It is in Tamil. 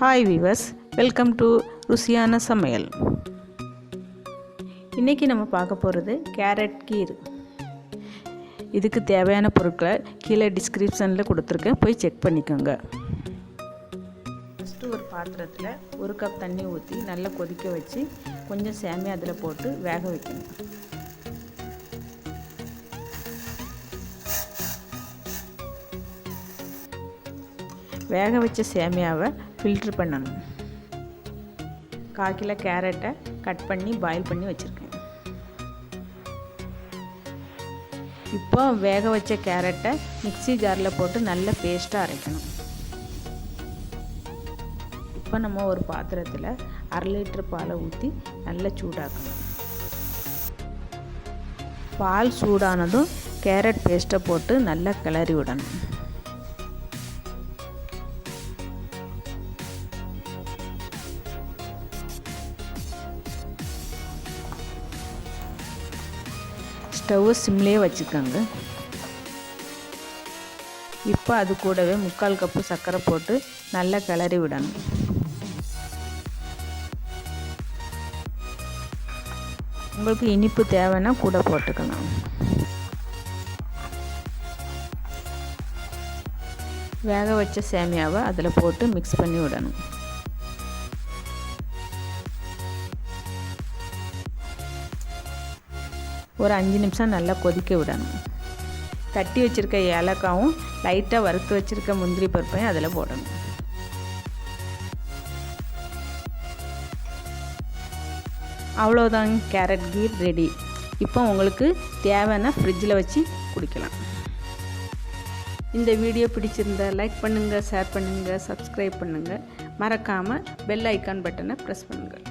ஹாய் வீவர்ஸ், வெல்கம் டு ருசியான சமையல். இன்றைக்கி நம்ம பார்க்க போகிறது கேரட் கீர். இதுக்கு தேவையான பொருட்களை கீழே டிஸ்கிரிப்ஷனில் கொடுத்துருக்கேன், போய் செக் பண்ணிக்கோங்க. ஃபஸ்ட்டு ஒரு பாத்திரத்தில் 1 கப் தண்ணி ஊற்றி நல்லா கொதிக்க வச்சு கொஞ்சம் சேமியா அதில் போட்டு வேக வைக்கணும். வேக வச்ச சேமியாவை ஃபில்ட்ரு பண்ணணும். 1/4 கிலோ கேரட்டை கட் பண்ணி பாயில் பண்ணி வச்சுருக்கேன். இப்போ வேக வச்ச கேரட்டை மிக்ஸி ஜாரில் போட்டு நல்ல பேஸ்ட்டாக அரைக்கணும். இப்போ நம்ம ஒரு பாத்திரத்தில் 1/2 லிட்டர் பாலை ஊற்றி நல்லா சூடாக்கணும். பால் சூடானதும் கேரட் பேஸ்ட்டை போட்டு நல்லா கிளறி விடணும். ஸ்டவ்வை சிம்லேயே வச்சுக்கோங்க. இப்போ அது கூடவே 3/4 கப்பு சர்க்கரை போட்டு நல்லா கிளறி விடணும். உங்களுக்கு இனிப்பு தேவைன்னா கூட போட்டுக்கலாம். வேக வச்ச சேமியாவை அதில் போட்டு மிக்ஸ் பண்ணி விடணும். ஒரு 5 நிமிஷம் நல்லா கொதிக்க விடணும். தட்டி வச்சுருக்க ஏலக்காவும் லைட்டாக வறுத்து வச்சுருக்க முந்திரி பருப்பையும் அதில் போடணும். அவ்வளோதான், கேரட் கீர் ரெடி. இப்போ உங்களுக்கு தேவைன்னா ஃப்ரிட்ஜில் வச்சு குடிக்கலாம். இந்த வீடியோ பிடிச்சிருந்தா லைக் பண்ணுங்கள், ஷேர் பண்ணுங்கள், சப்ஸ்கிரைப் பண்ணுங்கள். மறக்காமல் பெல் ஐக்கான் பட்டனை ப்ரெஸ் பண்ணுங்கள்.